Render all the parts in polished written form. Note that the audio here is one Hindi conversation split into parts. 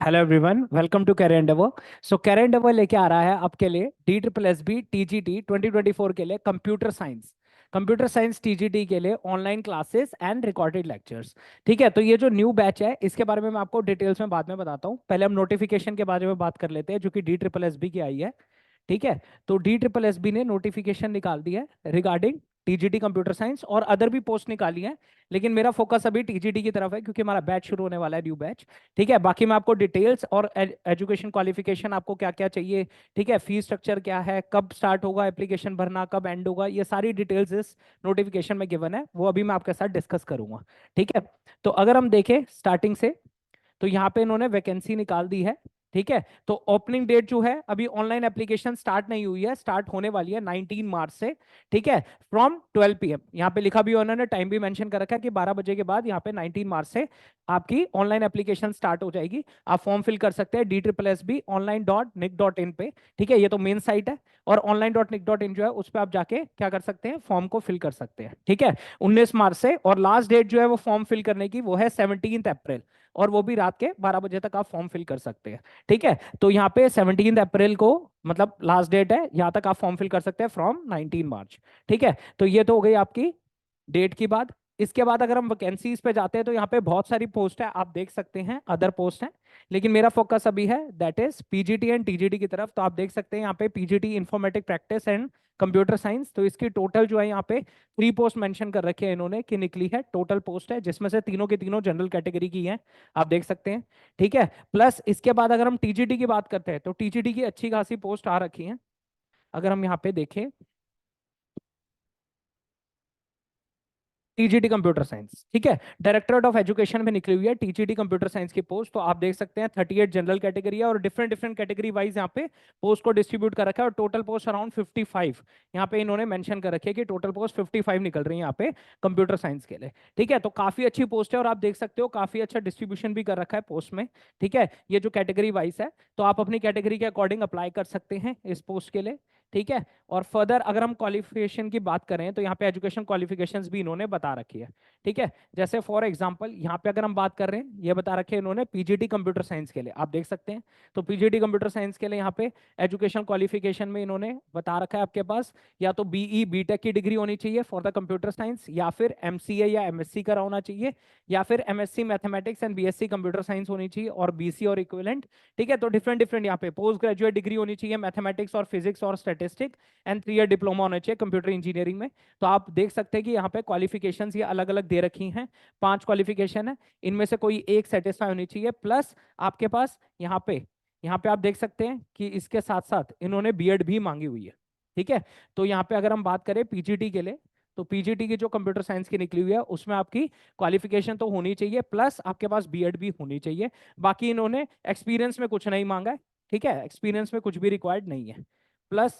Hello everyone, welcome to career endeavour. So career endeavour लेके आ रहा है आपके लिए D triple S B TGT 2024 के लिए कंप्यूटर साइंस टीजीटी के लिए online classes and recorded lectures. ठीक है, तो ये जो न्यू बैच है इसके बारे में मैं आपको डिटेल्स में बाद में बताता हूँ। पहले हम नोटिफिकेशन के बारे में बात कर लेते हैं जो कि डी ट्रिपल एस बी की आई है। ठीक है, तो डी ट्रिपल एस बी ने नोटिफिकेशन निकाल दी है रिगार्डिंग टीजीटी कंप्यूटर साइंस, और अदर भी पोस्ट निकाली है, लेकिन मेरा फोकस अभी टीजीटी की तरफ है क्योंकि हमारा बैच शुरू होने वाला है, न्यू बैच। ठीक है, बाकी मैं आपको डिटेल्स और एजुकेशन क्वालिफिकेशन आपको क्या क्या चाहिए, ठीक है, फीस स्ट्रक्चर क्या है, कब स्टार्ट होगा एप्लीकेशन भरना, कब एंड होगा, ये सारी डिटेल्स इस नोटिफिकेशन में गिवन है, वो अभी मैं आपके साथ डिस्कस करूंगा। ठीक है, तो अगर हम देखें स्टार्टिंग से, तो यहाँ पे इन्होंने वैकेंसी निकाल दी है। ठीक है, तो ओपनिंग डेट जो है, अभी ऑनलाइन एप्लीकेशन स्टार्ट नहीं हुई है, स्टार्ट होने वाली है 19 मार्च से। ठीक है, फ्रॉम 12 PM। यहाँ पे लिखा भी उन्होंने, टाइम भी मेंशन कर रखा है कि 12 बजे के बाद यहाँ पे 19 मार्च से आपकी ऑनलाइन एप्लीकेशन स्टार्ट हो जाएगी। आप फॉर्म फिल कर सकते हैं DSSB online.nic.in पे। ठीक है, ये तो मेन साइट है, और online.nic.in जो है उस पर आप जाके क्या कर सकते हैं, फॉर्म को फिल कर सकते हैं। ठीक है, 19 मार्च से, और लास्ट डेट जो है वो फॉर्म फिल करने की वो है 17 अप्रैल, और वो भी रात के 12 बजे तक आप फॉर्म फिल कर सकते हैं। ठीक है, तो यहाँ पे 17 अप्रैल को मतलब लास्ट डेट है, यहाँ तक आप फॉर्म फिल कर सकते हैं फ्रॉम 19 मार्च। ठीक है, तो ये तो हो गई आपकी डेट की बात। इसके बाद अगर हम वैकेंसीज पे जाते हैं तो यहाँ पे बहुत सारी पोस्ट है, आप देख सकते हैं, अदर पोस्ट है, लेकिन मेरा फोकस अभी है that is PGT and TGT की तरफ। तो आप देख सकते हैं यहाँ पे PGT informatic practice and computer science, तो इसकी टोटल जो है यहाँ पे 3 पोस्ट मेंशन कर रखी है इन्होंने कि निकली है, टोटल पोस्ट है, जिसमें से तीनों की तीनों जनरल कैटेगरी की हैं, आप देख सकते हैं। ठीक है, प्लस इसके बाद अगर हम टीजीटी की बात करते हैं तो टीजीटी की अच्छी खासी पोस्ट आ रखी है। अगर हम यहाँ पे देखें टीजीटी कंप्यूटर साइंस, ठीक है, डायरेक्टरेट ऑफ एजुकेशन में निकली हुई है टीजीटी कंप्यूटर साइंस की पोस्ट। तो आप देख सकते हैं 38 जनरल कैटेगरी है, और डिफरेंट डिफरेंट कैटेगरी वाइज यहाँ पे पोस्ट को डिस्ट्रीब्यूट कर रखा है, और टोटल पोस्ट अराउंड 55 यहाँ पे इन्होंने मेंशन कर रखी है कि टोटल पोस्ट 55 निकल रही है यहाँ पे कंप्यूटर साइंस के लिए। ठीक है, तो काफी अच्छी पोस्ट है, और आप देख सकते हो काफी अच्छा डिस्ट्रीब्यूशन भी कर रखा है पोस्ट में। ठीक है, ये जो कैटेगरी वाइज है, तो आप अपनी कैटेगरी के अकॉर्डिंग अप्लाई कर सकते हैं इस पोस्ट के लिए। ठीक है, और फर्दर अगर हम क्वालिफिकेशन की बात करें तो यहाँ पे एजुकेशन क्वालिफिकेशंस भी इन्होंने बता रखी है। ठीक है, जैसे फॉर एग्जांपल यहाँ पे अगर हम बात कर रहे हैं, ये बता रखे हैं इन्होंने पीजीटी कंप्यूटर साइंस के लिए, आप देख सकते हैं। तो पीजीटी कंप्यूटर साइंस के लिए यहाँ पे एजुकेशन क्वालिफिकेशन में इन्होंने बता रखा है आपके पास या तो बीई बीटेक की डिग्री होनी चाहिए फॉर द कंप्यूटर साइंस, या फिर एमसीए या एमएससी करा होना चाहिए, या फिर MSc mathematics and BSc computer science होनी चाहिए, और बीसी और इक्विवेलेंट। ठीक है, तो डिफरेंट डिफरेंट यहाँ पे पोस्ट ग्रेजुएट डिग्री होनी चाहिए मैथमेटिक्स और फिजिक्स और स्टैटिस्टिक्स, एंड 3 ईयर डिप्लोमा होना चाहिए कंप्यूटर इंजीनियरिंग में। तो आप देख सकते हैं कि यहाँ पे क्वालिफिकेशंस ये अलग अलग दे रखी हैं, 5 क्वालिफिकेशन है, इनमें से कोई एक सेटिस्फाई होनी चाहिए। प्लस आपके पास यहाँ पे आप देख सकते हैं कि इसके साथ साथ इन्होंने बीएड भी मांगी हुई है। ठीक है, तो यहाँ पे अगर हम बात करें पीजीटी के लिए, तो पीजीटी की जो कंप्यूटर साइंस की निकली हुई है उसमें आपकी क्वालिफिकेशन तो होनी चाहिए, प्लस आपके पास बीएड भी होनी चाहिए। बाकी इन्होंने एक्सपीरियंस में कुछ नहीं मांगा है। ठीक है, एक्सपीरियंस में कुछ भी रिक्वायर्ड नहीं है। प्लस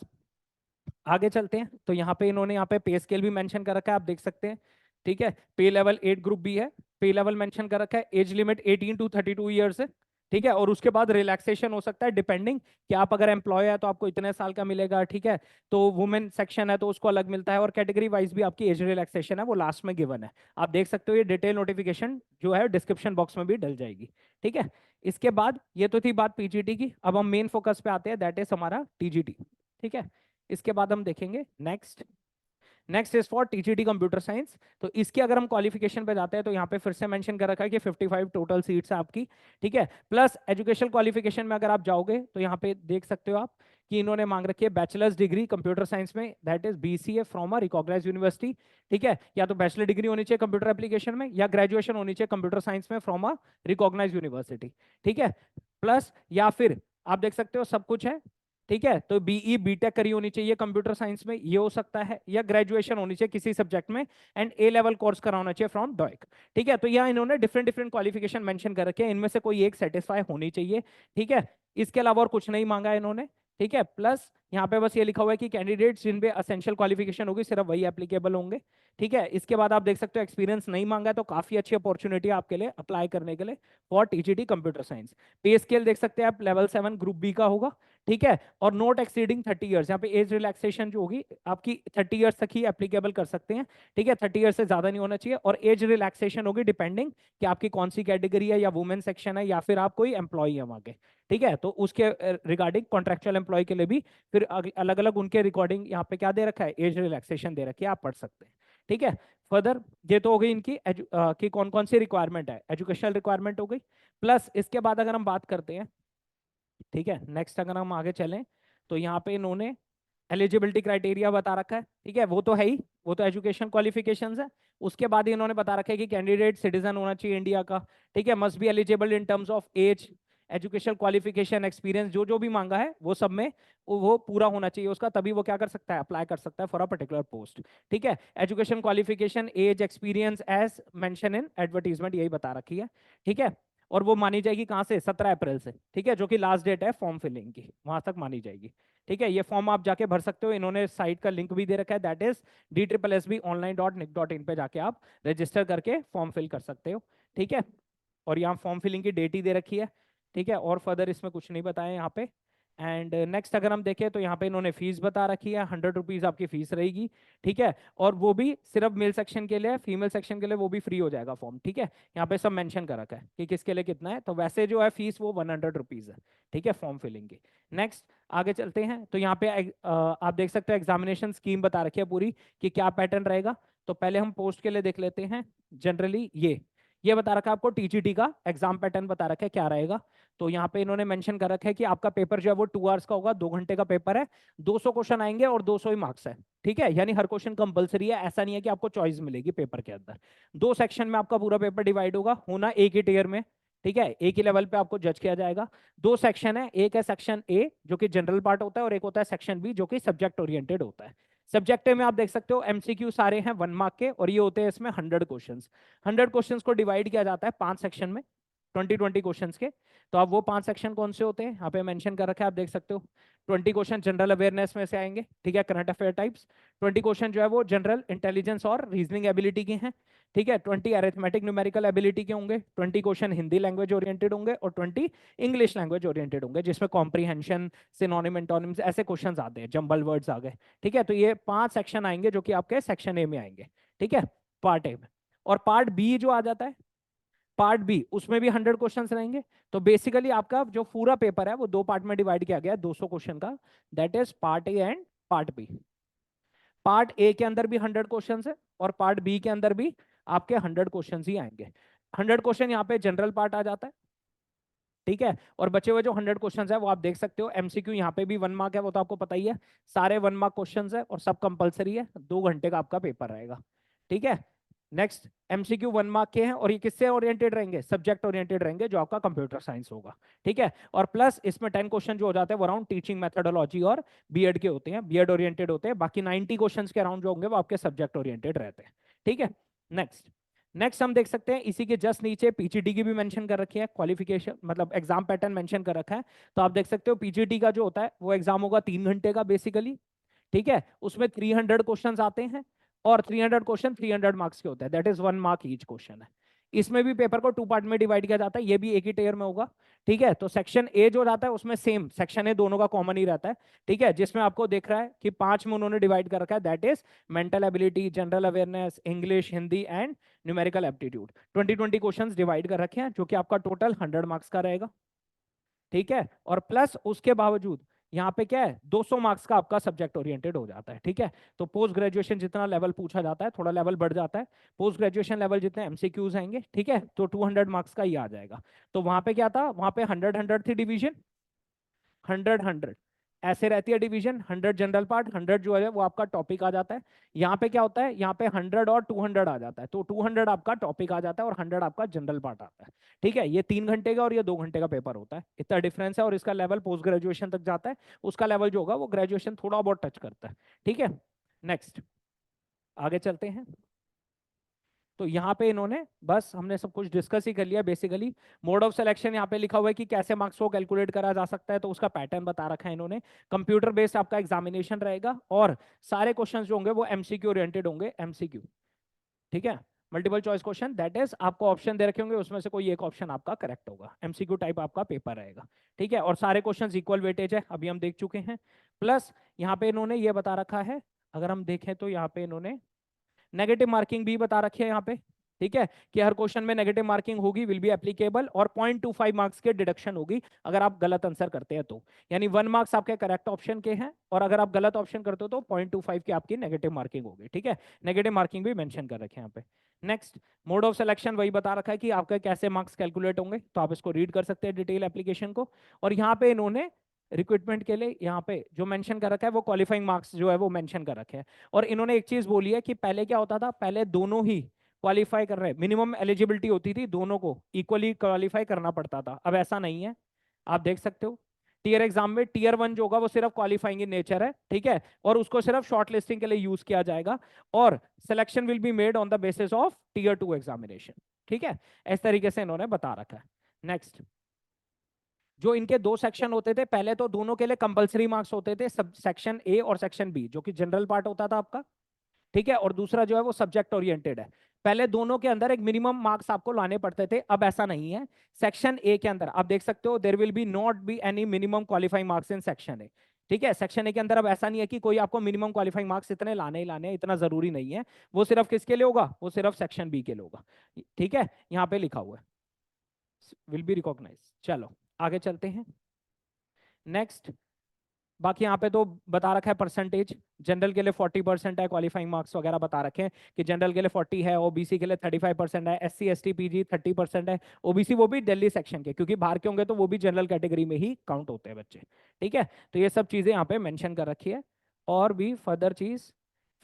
आगे चलते हैं, तो यहाँ पे इन्होंने यहाँ पे पे स्केल भी मेंशन कर रखा है, आप देख सकते हैं। ठीक है, पे लेवल 8 ग्रुप बी है, पे लेवल मेंशन कर रखा है, एज लिमिट 18 टू 32 ईयर्स है। ठीक है, और उसके बाद रिलैक्सेशन हो सकता है डिपेंडिंग कि आप अगर एम्प्लॉय है तो आपको इतने साल का मिलेगा। ठीक है, तो वुमेन सेक्शन है तो उसको अलग मिलता है, और कैटेगरी वाइज भी आपकी एज रिलैक्सेशन है वो लास्ट में गिवन है। आप देख सकते हो, ये डिटेल नोटिफिकेशन जो है डिस्क्रिप्शन बॉक्स में भी डल जाएगी। ठीक है, इसके बाद ये तो थी बात पीजीटी की, अब हम मेन फोकस पे आते हैं, दैट इज हमारा टीजीटी। ठीक है, इसके बाद हम देखेंगे next is for TGT computer science. तो इसकी अगर हम क्वालिफिकेशन पे जाते हैं तो यहाँ पे फिर से मेंशन कर रखा है कि 55 टोटल सीट्स है आपकी। ठीक है, प्लस एजुकेशन क्वालिफिकेशन में अगर आप जाओगे तो यहाँ पे देख सकते हो आप कि इन्होंने मांग रखी है बैचलर्स डिग्री कंप्यूटर साइंस में, that is BCA from a recognised university. ठीक है, या तो बैचलर डिग्री होनी चाहिए कंप्यूटर एप्लीकेशन में, या ग्रेजुएशन होनी चाहिए कंप्यूटर साइंस में फ्रॉम अ रिकॉग्नाइज्ड यूनिवर्सिटी। ठीक है, प्लस या फिर आप देख सकते हो सब कुछ है। ठीक है, तो बीई बीटेक करी होनी चाहिए कंप्यूटर साइंस में, ये हो सकता है, या ग्रेजुएशन होनी चाहिए किसी सब्जेक्ट में, एंड ए लेवल कोर्स करा होना चाहिए फ्रॉम डॉइक। ठीक है, तो यहाँ इन्होंने डिफरेंट डिफरेंट क्वालिफिकेशन मेंशन कर रखे हैं, इनमें से कोई एक सेटिस्फाई होनी चाहिए। ठीक है, इसके अलावा और कुछ नहीं मांगा इन्होंने। ठीक है, प्लस यहाँ पे बस ये लिखा हुआ है कि कैंडिडेट्स जिन पे असेंशियल क्वालिफिकेशन होगी सिर्फ वही एप्लीकेबल होंगे। ठीक है, इसके बाद आप देख सकते हो एक्सपीरियंस नहीं मांगा है, तो काफी अच्छी अपॉर्चुनिटी है आपके लिए अप्लाई करने के लिए फॉर टीजीटी कंप्यूटर साइंस। पे स्केल देख सकते हैं आप, लेवल 7 ग्रुप बी का होगा। ठीक है, और नॉट एक्सीडिंग 30 ईयर्स, यहाँ पे एज रिलैक्सेशन जो होगी आपकी 30 ईयर्स तक ही एप्लीकेबल कर सकते हैं। ठीक है, 30 ईयर्स से ज्यादा नहीं होना चाहिए, और एज रिलैक्सेशन होगी डिपेंडिंग कि आपकी कौन सी कैटेगरी है, या वुमेन सेक्शन है, या फिर आप कोई एम्प्लॉई है वहाँ के। ठीक है, तो उसके रिगार्डिंग कॉन्ट्रेक्चुअल एम्प्लॉय के लिए भी फिर अलग अलग उनके रिकॉर्डिंग यहाँ पे क्या दे रखा है, एज रिलैक्सेशन दे रखी है, आप पढ़ सकते हैं। ठीक है, फर्दर ये तो हो गई इनकी कि कौन कौन सी रिक्वायरमेंट है, एजुकेशनल रिक्वायरमेंट हो गई। प्लस इसके बाद अगर हम बात करते हैं, ठीक है, नेक्स्ट अगर हम आगे चलें, तो यहाँ पे इन्होंने एलिजिबिलिटी क्राइटेरिया बता रखा है। ठीक है, वो तो है ही, वो तो एजुकेशन क्वालिफिकेशंस है। उसके बाद इन्होंने बता रखा है कि कैंडिडेट सिटीजन होना चाहिए इंडिया का। ठीक है, must be eligible in terms of age, education qualification, experience, जो जो भी मांगा है वो सब में वो पूरा होना चाहिए उसका, तभी वो क्या कर सकता है, अप्लाई कर सकता है फॉर अ पर्टिकुलर पोस्ट। ठीक है, education qualification, age, experience as mentioned in advertisement, यही बता रखी है। ठीक है, और वो मानी जाएगी कहाँ से, 17 अप्रैल से। ठीक है, जो कि लास्ट डेट है फॉर्म फिलिंग की, वहां तक मानी जाएगी। ठीक है, ये फॉर्म आप जाके भर सकते हो, इन्होंने साइट का लिंक भी दे रखा है, दैट इज DSSBonline.nic.in पे जाके आप रजिस्टर करके फॉर्म फिल कर सकते हो। ठीक है, और यहाँ फॉर्म फिलिंग की डेट ही दे रखी है। ठीक है, और फर्दर इसमें कुछ नहीं बताया यहाँ पे। एंड नेक्स्ट अगर हम देखें तो यहाँ पे इन्होंने फीस बता रखी है, 100 रुपीज़ आपकी फीस रहेगी। ठीक है, और वो भी सिर्फ मेल सेक्शन के लिए, फीमेल सेक्शन के लिए वो भी फ्री हो जाएगा फॉर्म। ठीक है, यहाँ पे सब मेंशन कर रखा है कि किसके लिए कितना है, तो वैसे जो है फीस वो 100 रुपीज़ है। ठीक है, फॉर्म फिलिंग की। नेक्स्ट आगे चलते हैं, तो यहाँ पे आप देख सकते हो एग्जामिनेशन स्कीम बता रखी है पूरी कि क्या पैटर्न रहेगा। तो पहले हम पोस्ट के लिए देख लेते हैं। जनरली ये बता रखा है आपको, टीजीटी का एग्जाम पैटर्न बता रखा है क्या रहेगा। तो यहाँ पे इन्होंने मेंशन कर रखा है कि आपका पेपर जो है वो 2 आवर्स का होगा, 2 घंटे का पेपर है, 200 क्वेश्चन आएंगे और 200 ही मार्क्स है। ठीक है, यानी हर क्वेश्चन कंपलसरी है, ऐसा नहीं है कि आपको चॉइस मिलेगी पेपर के अंदर। 2 सेक्शन में आपका पूरा पेपर डिवाइड होगा, होना एक ही टीयर में। ठीक है, एक ही लेवल पे आपको जज किया जाएगा। 2 सेक्शन है, एक है सेक्शन ए जो कि जनरल पार्ट होता है, और एक होता है सेक्शन बी जो कि सब्जेक्ट ओरिएंटेड होता है। सब्जेक्ट में आप देख सकते हो एमसीक्यू सारे हैं 1 मार्क के, और ये होते हैं इसमें 100 क्वेश्चंस। 100 क्वेश्चंस को डिवाइड किया जाता है 5 सेक्शन में, 20-20 क्वेश्चंस के। तो अब वो 5 सेक्शन कौन से होते हैं यहाँ पे मेंशन कर रखा है, आप देख सकते हो। 20 क्वेश्चन जनरल अवेयरनेस में से आएंगे, ठीक है, करंट अफेयर टाइप्स। 20 क्वेश्चन जो है वो जनरल इंटेलिजेंस और रीजनिंग एबिलिटी के हैं। ठीक है, 20 अरिथमेटिक न्यूमेरिकल एबिलिटी के होंगे, 20 क्वेश्चन हिंदी लैंग्वेज ओरिएंटेड होंगे, और 20 इंग्लिश लैंग्वेज ओरिएंटेड होंगे, जिसमें कॉम्प्रीहेंशन, सिनोनिम, एंटोनिम्स ऐसे क्वेश्चंस आते हैं, जंबल वर्ड्स आ गए। ठीक है, तो ये 5 सेक्शन आएंगे जो कि आपके सेक्शन ए में आएंगे। ठीक है, पार्ट ए में। और पार्ट बी जो आ जाता है, पार्ट बी, उसमें भी 100 क्वेश्चन रहेंगे। तो बेसिकली आपका जो पूरा पेपर है वो 2 पार्ट में डिवाइड किया गया है, 200 क्वेश्चन का, that is part A and part B. Part A के अंदर भी 100 क्वेश्चन है, और पार्ट बी के अंदर भी आपके 100 क्वेश्चन ही आएंगे। 100 क्वेश्चन यहाँ पे जनरल पार्ट आ जाता है। ठीक है, और बचे हुए जो 100 क्वेश्चन है वो आप देख सकते हो, एमसीक्यू यहाँ पे भी 1 मार्क है, वो तो आपको पता ही है। सारे 1 मार्क क्वेश्चन है और सब कंपलसरी है, 2 घंटे का आपका पेपर रहेगा। ठीक है, नेक्स्ट एमसीक्यू 1 मार्क के हैं, और ये किससे ओरिएंटेड रहेंगे, सब्जेक्ट ओरिएंटेड रहेंगे, जो आपका कंप्यूटर साइंस होगा। ठीक है, और प्लस इसमें 10 क्वेश्चन जो हो जाते हैं वो अराउंड टीचिंग मेथोडोलॉजी और बीएड के होते हैं, बीएड ओरिएंटेड होते हैं। बाकी 90 क्वेश्चन के अराउंड जो होंगे वो आपके सब्जेक्ट ओरिएंटेड रहते हैं। ठीक है, नेक्स्ट नेक्स्ट हम देख सकते हैं, इसी के जस्ट नीचे पीजीटी की भी मेंशन कर रखी है, क्वालिफिकेशन मतलब एग्जाम पैटर्न मेंशन कर रखा है। तो आप देख सकते हो पीजीटी का जो होता है वो एग्जाम होगा 3 घंटे का बेसिकली। ठीक है, उसमें 300 क्वेश्चन आते हैं, और 300 क्वेश्चन 300 मार्क्स के होते हैं, that is 1 mark each question है। इसमें भी पेपर को 2 पार्ट में डिवाइड किया जाता है, ये भी एक ही टेयर में होगा। ठीक है, तो सेक्शन ए जो जाता है उसमें सेम सेक्शन ए दोनों का कॉमन ही रहता है। ठीक है, जिसमें आपको देख रहा है कि 5 में उन्होंने डिवाइड कर रखा है, that is mental ability, general awareness, English, Hindi and numerical aptitude. 20-20 question divide कर रखे हैं, जो कि आपका टोटल 100 मार्क्स का रहेगा। ठीक है, और प्लस उसके बावजूद यहाँ पे क्या है, 200 मार्क्स का आपका सब्जेक्ट ओरिएंटेड हो जाता है। ठीक है, तो पोस्ट ग्रेजुएशन जितना लेवल पूछा जाता है, थोड़ा लेवल बढ़ जाता है, पोस्ट ग्रेजुएशन लेवल जितने एमसीक्यूज आएंगे, ठीक है, तो 200 मार्क्स का ही आ जाएगा। तो वहां पे क्या था, वहां पे 100-100 थी डिवीजन, 100-100 ऐसे रहती है डिवीजन, 100 जनरल पार्ट, 100 जो है वो आपका टॉपिक आ जाता है। यहाँ पे क्या होता है, यहाँ पे 100 और 200 आ जाता है, तो 200 आपका टॉपिक आ जाता है और 100 आपका जनरल पार्ट आता है। ठीक है, ये 3 घंटे का और ये 2 घंटे का पेपर होता है, इतना डिफरेंस है, और इसका लेवल पोस्ट ग्रेजुएशन तक जाता है। उसका लेवल जो होगा वो ग्रेजुएशन थोड़ा बहुत टच करता है। ठीक है, नेक्स्ट आगे चलते हैं। तो यहाँ पे इन्होंने बस हमने सब कुछ डिस्कस ही कर लिया बेसिकली। मोड ऑफ सिलेक्शन यहाँ पे लिखा हुआ है कि कैसे मार्क्स को कैलकुलेट करा जा सकता है, तो उसका पैटर्न बता रखा है इन्होंने। कंप्यूटर बेस्ड आपका एग्जामिनेशन रहेगा और सारे क्वेश्चंस जो होंगे वो एमसीक्यू ओरिएंटेड होंगे, एमसीक्यू, ठीक है। Multiple choice question, that is आपको ऑप्शन दे रखे होंगे, उसमें से कोई एक ऑप्शन आपका करेक्ट होगा, एमसीक्यू टाइप आपका पेपर रहेगा, ठीक है। और सारे क्वेश्चंस इक्वल वेटेज है, अभी हम देख चुके हैं। प्लस यहाँ पे इन्होंने ये बता रखा है, अगर हम देखें तो यहाँ पे इन्होंने नेगेटिव मार्किंग भी बता रखी है यहाँ पे, ठीक है, कि हर क्वेश्चन में नेगेटिव मार्किंग होगी, विल बी एप्लीकेबल, और 0.25 मार्क्स के डिडक्शन होगी अगर आप गलत आंसर करते हैं तो। यानी 1 मार्क्स आपके करेक्ट ऑप्शन के हैं, और अगर आप गलत ऑप्शन करते हो तो 0.25 की आपकी नेगेटिव मार्किंग होगी, ठीक है। नेगेटिव मार्किंग भी मेंशन कर रखे हैं यहाँ पे। नेक्स्ट, मोड ऑफ सिलेक्शन वही बता रखा है कि आपके कैसे मार्क्स कैलकुलेट होंगे, तो आप इसको रीड कर सकते हैं डिटेल एप्लीकेशन को। और यहाँ पे इन्होंने रिक्रूटमेंट के लिए यहाँ पे जो मेंशन कर रखा है वो क्वालिफाइंग मार्क्स जो है वो मेंशन कर रखे हैं। और इन्होंने एक चीज बोली है कि पहले क्या होता था, पहले दोनों ही क्वालिफाई कर रहे, मिनिमम एलिजिबिलिटी होती थी, दोनों को इक्वली क्वालिफाई करना पड़ता था, अब ऐसा नहीं है। आप देख सकते हो टीयर एग्जाम में टीयर 1 जो होगा वो सिर्फ क्वालिफाइंग इन नेचर है, ठीक है, और उसको सिर्फ शॉर्ट लिस्टिंग के लिए यूज किया जाएगा, और selection will be made on the basis of tier 2 examination, ठीक है। इस तरीके से इन्होंने बता रखा है। नेक्स्ट, जो इनके दो सेक्शन होते थे, पहले तो दोनों के लिए कंपलसरी मार्क्स होते थे, सब सेक्शन ए और सेक्शन बी, जो कि जनरल पार्ट होता था आपका, ठीक है, और दूसरा जो है वो सब्जेक्ट ओरिएंटेड है। पहले दोनों के अंदर एक मिनिमम मार्क्स आपको लाने पड़ते थे, अब ऐसा नहीं है। सेक्शन ए के अंदर आप देख सकते हो there will be not be any minimum qualifying marks in section A, ठीक है। सेक्शन ए के अंदर अब ऐसा नहीं है कि कोई आपको मिनिमम क्वालिफाइंग मार्क्स इतने लाने ही लाने हैं, इतना जरूरी नहीं है। वो सिर्फ किसके लिए होगा, वो सिर्फ सेक्शन बी के लिए होगा, ठीक है, यहाँ पे लिखा हुआ है विल बी रिकॉग्नाइज। चलो आगे चलते हैं। नेक्स्ट, बाकी यहाँ पे तो बता रखा है परसेंटेज, जनरल के लिए 40% है, क्वालिफाइंग मार्क्स वगैरह बता रखे हैं कि जनरल के लिए 40 है, ओबीसी के लिए 35% है, एससी एसटी पीजी 30% है, ओबीसी वो भी दिल्ली सेक्शन के, क्योंकि बाहर के होंगे तो वो भी जनरल कैटेगरी में ही काउंट होते हैं बच्चे, ठीक है। तो ये सब चीजें यहाँ पे मेंशन कर रखी है। और भी फर्दर चीज,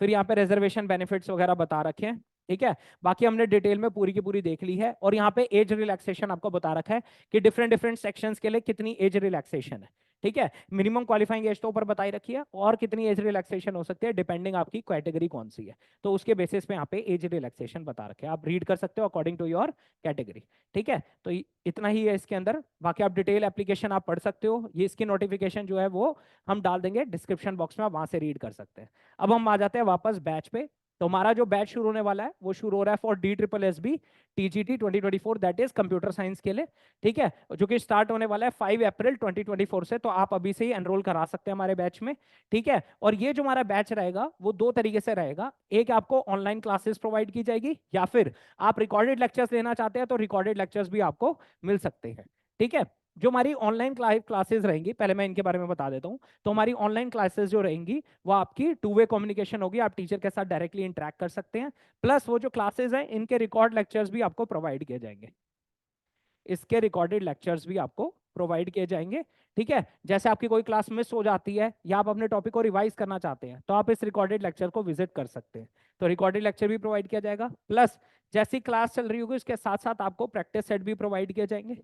फिर यहाँ पे रिजर्वेशन बेनिफिट्स वगैरह बता रखे हैं, ठीक है। बाकी हमने डिटेल में पूरी की पूरी देख ली है। और यहाँ पे एज रिलैक्सेशन आपको बता रखा है कि डिफरेंट डिफरेंट सेक्शंस के लिए कितनी एज रिलैक्सेशन है, ठीक है। मिनिमम क्वालिफाइंग एज तो ऊपर बताई रखी है, और कितनी एज रिलैक्सेशन हो सकती है डिपेंडिंग आपकी कैटेगरी कौन सी है, तो उसके बेसिस पे यहाँ पे एज रिलैक्सेशन बता रखे हैं, आप रीड कर सकते हो अकॉर्डिंग टू योर कैटेगरी, ठीक है। तो इतना ही है इसके अंदर, बाकी आप डिटेल एप्लीकेशन आप पढ़ सकते हो, ये इसकी नोटिफिकेशन जो है वो हम डाल देंगे डिस्क्रिप्शन बॉक्स में, आप वहां से रीड कर सकते हैं। अब हम आ जाते हैं वापस बैच पे। तो हमारा जो बैच शुरू होने वाला है वो शुरू हो रहा है for DSSB TGT 2024, that is computer science के लिए, ठीक है, जो कि स्टार्ट होने वाला है 5 अप्रैल 2024 से। तो आप अभी से ही एनरोल करा सकते हैं हमारे बैच में, ठीक है। और ये जो हमारा बैच रहेगा वो दो तरीके से रहेगा, एक आपको ऑनलाइन क्लासेस प्रोवाइड की जाएगी, या फिर आप रिकॉर्डेड लेक्चर्स लेना चाहते हैं तो रिकॉर्डेड लेक्चर्स भी आपको मिल सकते हैं, ठीक है। जो हमारी ऑनलाइन क्लासेस रहेंगी, पहले मैं इनके बारे में बता देता हूं। तो हमारी ऑनलाइन क्लासेस जो रहेंगी वो आपकी 2 वे कम्युनिकेशन होगी, आप टीचर के साथ डायरेक्टली इंटरेक्ट कर सकते हैं। प्लस वो जो क्लासेस हैं इनके रिकॉर्ड लेक्चर्स भी आपको प्रोवाइड किए जाएंगे, इसके रिकॉर्डेड लेक्चर्स भी आपको प्रोवाइड किए जाएंगे, ठीक है। जैसे आपकी कोई क्लास मिस हो जाती है या आप अपने टॉपिक को रिवाइज करना चाहते हैं तो आप इस रिकॉर्डेड लेक्चर को विजिट कर सकते हैं, तो रिकॉर्डेड लेक्चर भी प्रोवाइड किया जाएगा। प्लस जैसी क्लास चल रही होगी उसके साथ साथ आपको प्रैक्टिस सेट भी प्रोवाइड किए जाएंगे,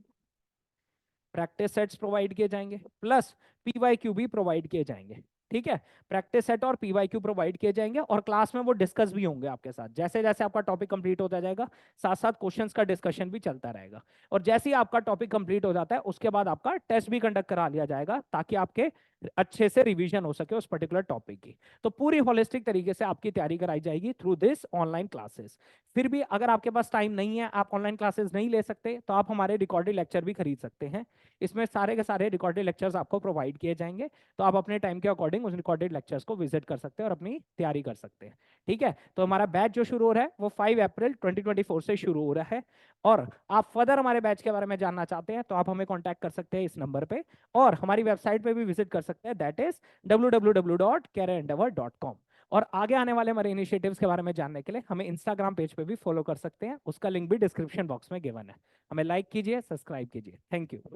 प्रैक्टिस सेट्स प्रोवाइड किए जाएंगे, प्लस पीवाईक्यू भी प्रोवाइड किए जाएंगे, ठीक है। प्रैक्टिस सेट और पीवाईक्यू प्रोवाइड किए जाएंगे, और क्लास में वो डिस्कस भी होंगे आपके साथ, जैसे जैसे आपका टॉपिक कंप्लीट होता जाएगा साथ साथ क्वेश्चंस का डिस्कशन भी चलता रहेगा। और जैसे ही आपका टॉपिक कंप्लीट हो जाता है उसके बाद आपका टेस्ट भी कंडक्ट करा लिया जाएगा, ताकि आपके अच्छे से रिवीजन हो सके उस पर्टिकुलर टॉपिक की। तो पूरी होलिस्टिक तरीके से आपकी तैयारी कराई जाएगी थ्रू दिस ऑनलाइन क्लासेस। फिर भी अगर आपके पास टाइम नहीं है, आप ऑनलाइन क्लासेस नहीं ले सकते, तो आप हमारे रिकॉर्डेड लेक्चर भी खरीद सकते हैं। इसमें सारे के सारे रिकॉर्डेड लेक्चर्स आपको प्रोवाइड किए जाएंगे, तो आप अपने टाइम के अकॉर्डिंग उस रिकॉर्डेड लेक्चर्स को विजिट कर सकते हैं और अपनी तैयारी कर सकते हैं, ठीक है। तो हमारा बैच जो शुरू हो रहा है वो 5 अप्रैल 2024 से शुरू हो रहा है। और आप फर्दर हमारे बैच के बारे में जानना चाहते हैं तो आप हमें कॉन्टैक्ट कर सकते हैं इस नंबर पे, और हमारी वेबसाइट पे भी विजिट कर सकते हैं, दैट इज www.careerendeavor.com। और आगे आने वाले हमारे इनिशिएटिव्स के बारे में जानने के लिए हमें इंस्टाग्राम पेज पे भी फॉलो कर सकते हैं, उसका लिंक भी डिस्क्रिप्शन बॉक्स में गिवन है। हमें लाइक कीजिए, सब्सक्राइब कीजिए, थैंक यू।